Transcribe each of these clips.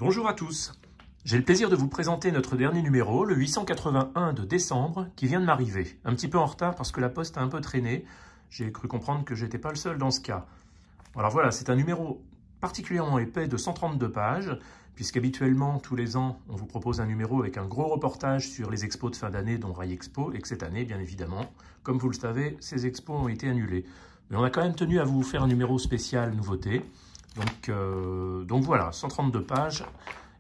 Bonjour à tous. J'ai le plaisir de vous présenter notre dernier numéro, le 881 de décembre, qui vient de m'arriver. Un petit peu en retard parce que la poste a un peu traîné. J'ai cru comprendre que j'étais pas le seul dans ce cas. Alors voilà, c'est un numéro particulièrement épais de 132 pages, puisqu'habituellement, tous les ans, on vous propose un numéro avec un gros reportage sur les expos de fin d'année, dont Rail Expo, et que cette année, bien évidemment, comme vous le savez, ces expos ont été annulés. Mais on a quand même tenu à vous faire un numéro spécial nouveauté. Donc voilà, 132 pages.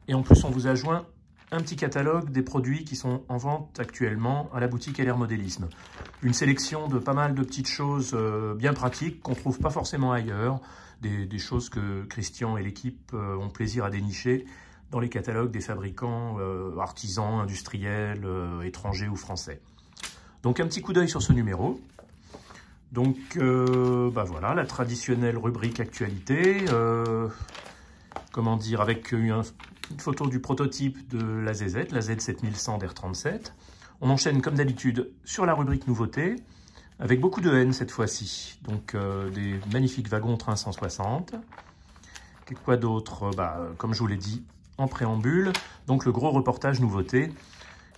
Et en plus, on vous a joint un petit catalogue des produits qui sont en vente actuellement à la boutique LR Modélisme. Une sélection de pas mal de petites choses bien pratiques qu'on ne trouve pas forcément ailleurs. Des choses que Christian et l'équipe ont plaisir à dénicher dans les catalogues des fabricants artisans, industriels, étrangers ou français. Donc un petit coup d'œil sur ce numéro. Donc voilà, la traditionnelle rubrique actualité, comment dire, avec une photo du prototype de la ZZ, la Z7100 d'R37. On enchaîne comme d'habitude sur la rubrique nouveauté, avec beaucoup de N cette fois-ci. Donc des magnifiques wagons train 160. Quoi d'autre? Comme je vous l'ai dit en préambule, donc le gros reportage nouveauté,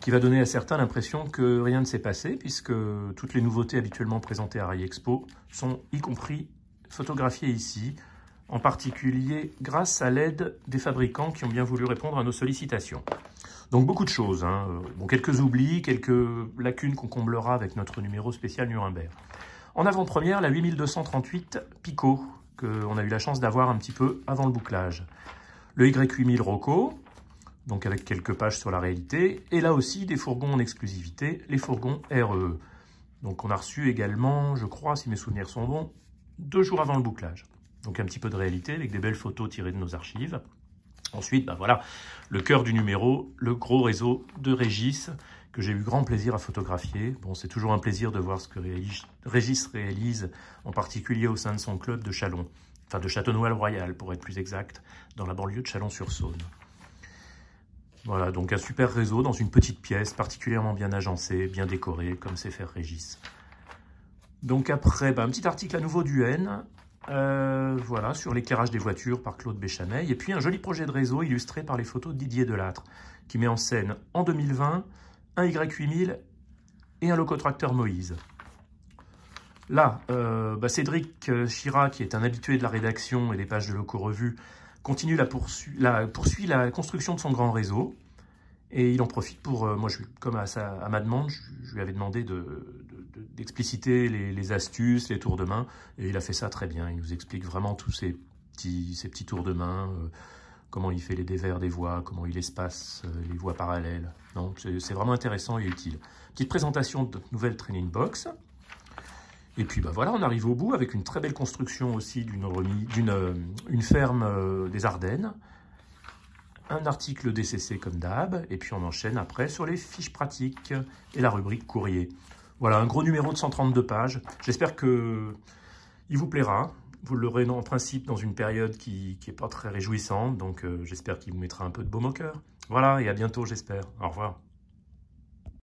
qui va donner à certains l'impression que rien ne s'est passé, puisque toutes les nouveautés habituellement présentées à Rail Expo sont y compris photographiées ici, en particulier grâce à l'aide des fabricants qui ont bien voulu répondre à nos sollicitations. Donc beaucoup de choses, hein. Bon, quelques oublis, quelques lacunes qu'on comblera avec notre numéro spécial Nuremberg. En avant-première, la 8238 Pico, qu'on a eu la chance d'avoir un petit peu avant le bouclage. Le Y8000 Rocco, donc avec quelques pages sur la réalité, et là aussi des fourgons en exclusivité, les fourgons RE. Donc on a reçu également, je crois, si mes souvenirs sont bons, 2 jours avant le bouclage. Donc un petit peu de réalité avec des belles photos tirées de nos archives. Ensuite, voilà, le cœur du numéro, le gros réseau de Régis, que j'ai eu grand plaisir à photographier. Bon, c'est toujours un plaisir de voir ce que Régis réalise, en particulier au sein de son club de Châlons, enfin de Châtenois-le-Royal pour être plus exact, dans la banlieue de Chalon-sur-Saône. Voilà, donc un super réseau dans une petite pièce, particulièrement bien agencée, bien décorée, comme sait faire Régis. Donc après, un petit article à nouveau du N, voilà, sur l'éclairage des voitures par Claude Béchameil, et puis un joli projet de réseau illustré par les photos de Didier Delattre, qui met en scène en 2020 un Y8000 et un locotracteur Moïse. Là, Cédric Chirac, qui est un habitué de la rédaction et des pages de Loco Revue, poursuit la construction de son grand réseau, et il en profite pour, comme à ma demande, je lui avais demandé d'expliciter les astuces, les tours de main, et il a fait ça très bien. Il nous explique vraiment tous ces petits tours de main, comment il fait les dévers des voies, comment il espace les voies parallèles. Donc c'est vraiment intéressant et utile. Petite présentation de notre nouvelle training box. Et puis voilà, on arrive au bout avec une très belle construction aussi d'une ferme des Ardennes. Un article DCC comme d'hab, et puis on enchaîne après sur les fiches pratiques et la rubrique courrier. Voilà, un gros numéro de 132 pages. J'espère qu'il vous plaira. Vous l'aurez en principe dans une période qui n'est pas très réjouissante, donc j'espère qu'il vous mettra un peu de baume au cœur. Voilà, et à bientôt j'espère. Au revoir.